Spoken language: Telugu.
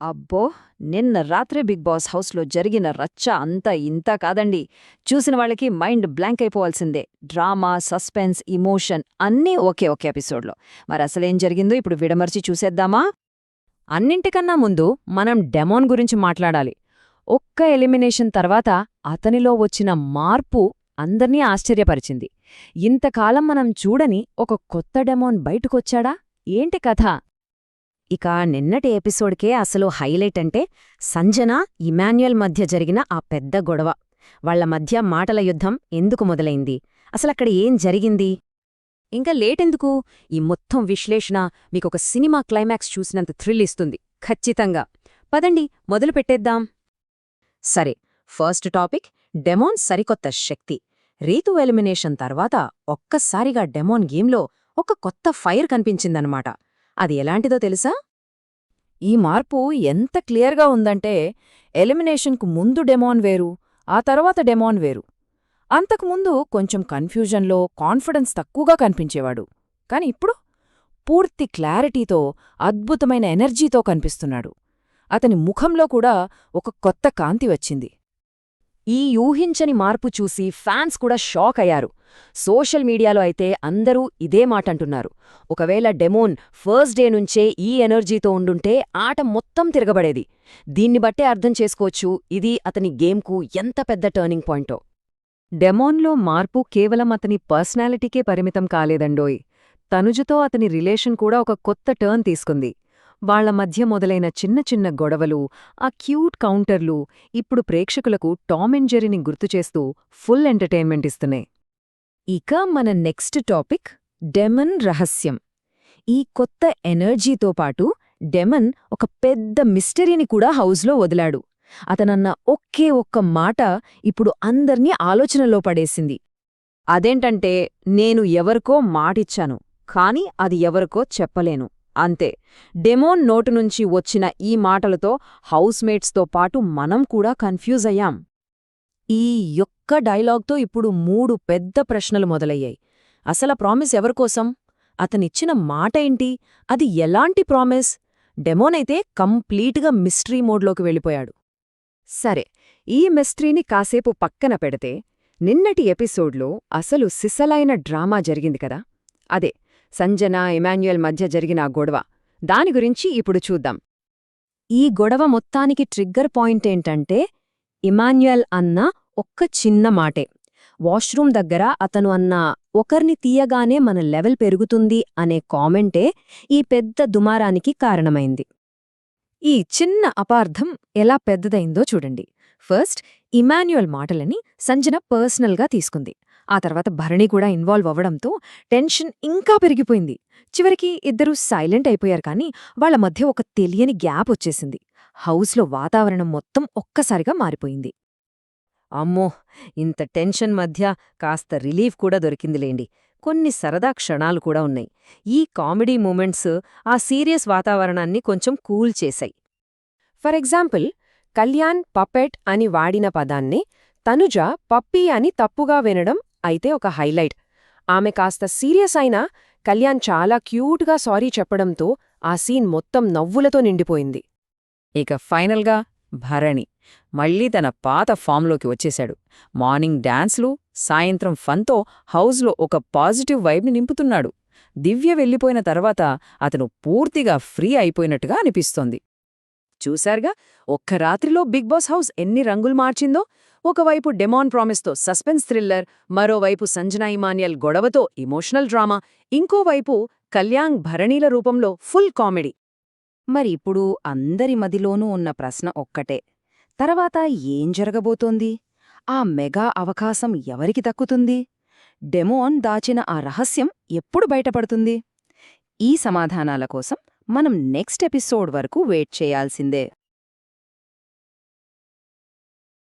అబ్బో! నిన్న రాత్రే బిగ్ బాస్ హౌస్‌లో జరిగిన రచ్చ అంతా ఇంతా కాదండి. చూసిన వాళ్ళకి మైండ్ బ్లాంక్ అయిపోవాల్సిందే. డ్రామా, సస్పెన్స్, ఎమోషన్ అన్నీ ఒకే ఎపిసోడ్‌లో. మరసలేం జరిగిందో ఇప్పుడు విడమర్చి చూసేద్దామా? అన్నింటికన్నా ముందు మనం డెమోన్ గురించి మాట్లాడాలి. ఒక్క ఎలిమినేషన్ తర్వాత అతనిలో వచ్చిన మార్పు అందర్నీ ఆశ్చర్యపరిచింది. ఇంతకాలం మనం చూడని ఒక కొత్త డెమోన్ బయటకొచ్చాడా? ఏంటి కథ? ఇక నిన్నటి ఎపిసోడ్కే అసలు హైలైట్ అంటే సంజన, ఇమాన్యుయల్ మధ్య జరిగిన ఆ పెద్ద గొడవ. వాళ్ల మధ్య మాటల యుద్ధం ఎందుకు మొదలైంది? అసలక్కడ ఏం జరిగింది? ఇంకా లేటెందుకు? ఈ మొత్తం విశ్లేషణ మీకొక సినిమా క్లైమాక్స్ చూసినంత థ్రిల్ ఇస్తుంది. ఖచ్చితంగా. పదండి, మొదలు పెట్టేద్దాం. సరే, ఫస్ట్ టాపిక్ డెమోన్ సరికొత్త శక్తి. రీతు ఎలిమినేషన్ తర్వాత ఒక్కసారిగా డెమోన్ గేమ్లో ఒక కొత్త ఫైర్ కనిపించిందనమాట. అది ఎలాంటిదో తెలుసా? ఈ మార్పు ఎంత క్లియర్గా ఉందంటే ఎలిమినేషన్కు ముందు డెమోన్ వేరు, ఆ తర్వాత డెమోన్ వేరు. అంతకుముందు కొంచెం కన్ఫ్యూజన్లో, కాన్ఫిడెన్స్ తక్కువగా కనిపించేవాడు. కాని ఇప్పుడు పూర్తి క్లారిటీతో, అద్భుతమైన ఎనర్జీతో కనిపిస్తున్నాడు. అతని ముఖంలో కూడా ఒక కొత్త కాంతి వచ్చింది. ఈ ఊహించని మార్పు చూసి ఫ్యాన్స్ కూడా షాక్ అయ్యారు. సోషల్ మీడియాలో అయితే అందరూ ఇదే మాటంటున్నారు. ఒకవేళ డెమోన్ ఫస్ట్ డే నుంచే ఈ ఎనర్జీతో ఉండుంటే ఆట మొత్తం తిరగబడేది. దీన్ని బట్టే అర్థం చేసుకోవచ్చు ఇది అతని గేమ్కు ఎంత పెద్ద టర్నింగ్ పాయింటో. డెమోన్లో మార్పు కేవలం అతని పర్సనాలిటీకే పరిమితం కాలేదండోయ్. తనుజతో అతని రిలేషన్ కూడా ఒక కొత్త టర్న్ తీసుకుంది. వాళ్ల మధ్య మొదలైన చిన్న చిన్న గొడవలు, ఆ క్యూట్ కౌంటర్లు ఇప్పుడు ప్రేక్షకులకు టామ్ అండ్ జెర్రీని గుర్తుచేస్తూ ఫుల్ ఎంటర్టైన్మెంట్ ఇస్తున్నాయి. ఇక మన నెక్స్ట్ టాపిక్ డెమన్ రహస్యం. ఈ కొత్త ఎనర్జీతో పాటు డెమన్ ఒక పెద్ద మిస్టరీని కూడా హౌస్లో వదిలాడు. అతనన్న ఒకే ఒక్క మాట ఇప్పుడు అందర్నీ ఆలోచనలో పడేసింది. అదేంటంటే, నేను ఎవరికో మాటిచ్చాను, కాని అది ఎవరికో చెప్పలేను. అంతే. డెమోన్ నోటు నుంచి వచ్చిన ఈ మాటలతో హౌస్మేట్స్తో పాటు మనం కూడా కన్ఫ్యూజ్ అయ్యాం. ఈ యొక్క డైలాగ్తో ఇప్పుడు 3 పెద్ద ప్రశ్నలు మొదలయ్యాయి. అసల ప్రామిస్ ఎవరికోసం? అతనిచ్చిన మాట ఏంటి? అది ఎలాంటి ప్రామిస్? డెమోనైతే కంప్లీట్గా మిస్టరీ మోడ్లోకి వెళ్ళిపోయాడు. సరే, ఈ మిస్టరీని కాసేపు పక్కన పెడితే నిన్నటి ఎపిసోడ్లో అసలు సిసలైన డ్రామా జరిగింది కదా. అదే సంజన, ఇమాన్యుయల్ మధ్య జరిగిన ఆ గొడవ. దాని గురించి ఇప్పుడు చూద్దాం. ఈ గొడవ మొత్తానికి ట్రిగ్గర్ పాయింట్ ఏంటంటే ఇమాన్యుయల్ అన్న ఒక్క చిన్న మాటే. వాష్రూమ్ దగ్గర అతను అన్న ఒకర్ని తీయగానే మన లెవెల్ పెరుగుతుంది అనే కామెంటే ఈ పెద్ద దుమారానికి కారణమైంది. ఈ చిన్న అపార్థం ఎలా పెద్దదైందో చూడండి. ఫస్ట్ ఇమాన్యుయల్ మాటలని సంజన పర్సనల్గా తీసుకుంది. ఆ తర్వాత భరణి కూడా ఇన్వాల్వ్ అవ్వడంతో టెన్షన్ ఇంకా పెరిగిపోయింది. చివరికి ఇద్దరూ సైలెంట్ అయిపోయారు. కానీ వాళ్ల మధ్య ఒక తెలియని గ్యాప్ వచ్చేసింది. హౌస్లో వాతావరణం మొత్తం ఒక్కసారిగా మారిపోయింది. అమ్మో, ఇంత టెన్షన్ మధ్య కాస్త రిలీఫ్ కూడా దొరికిందిలేండి. కొన్ని సరదా క్షణాలు కూడా ఉన్నాయి. ఈ కామెడీ మూమెంట్స్ ఆ సీరియస్ వాతావరణాన్ని కొంచెం కూల్ చేశాయి. ఫర్ ఎగ్జాంపుల్, కళ్యాణ్ పపెట్ అని వాడిన పదాన్ని తనుజ పప్పీ అని తప్పుగా వినడం అయితే ఒక హైలైట్. ఆమె కాస్త సీరియస్ అయినా కళ్యాణ్ చాలా క్యూట్గా సారీ చెప్పడంతో ఆ సీన్ మొత్తం నవ్వులతో నిండిపోయింది. ఇక ఫైనల్గా భరణి మళ్లీ తన పాత ఫామ్లోకి వచ్చేశాడు. మార్నింగ్ డాన్స్లు, సాయంత్రం ఫన్తో హౌస్లో ఒక పాజిటివ్ వైబ్ని నింపుతున్నాడు. దివ్య వెళ్ళిపోయిన తర్వాత అతను పూర్తిగా ఫ్రీ అయిపోయినట్టుగా అనిపిస్తోంది. చూశారుగా, ఒక్క రాత్రిలో బిగ్ బాస్ హౌస్ ఎన్ని రంగులు మార్చిందో. ఒకవైపు డెమాన్ ప్రామిస్తో సస్పెన్స్ థ్రిల్లర్, మరోవైపు సంజనా ఇమాన్యుయల్ గొడవతో ఎమోషనల్ డ్రామా, ఇంకోవైపు కళ్యాణ్ భరణీల రూపంలో ఫుల్ కామెడీ. మరి ఇప్పుడు అందరి మదిలోనూ ఉన్న ప్రశ్న ఒక్కటే, తర్వాత ఏం జరగబోతోంది? ఆ మెగా అవకాశం ఎవరికి దక్కుతుంది? డెమోన్ దాచిన ఆ రహస్యం ఎప్పుడు బయటపడుతుంది? ఈ సమాధానాల కోసం మనం నెక్స్ట్ ఎపిసోడ్ వరకు వెయిట్ చేయాల్సిందే.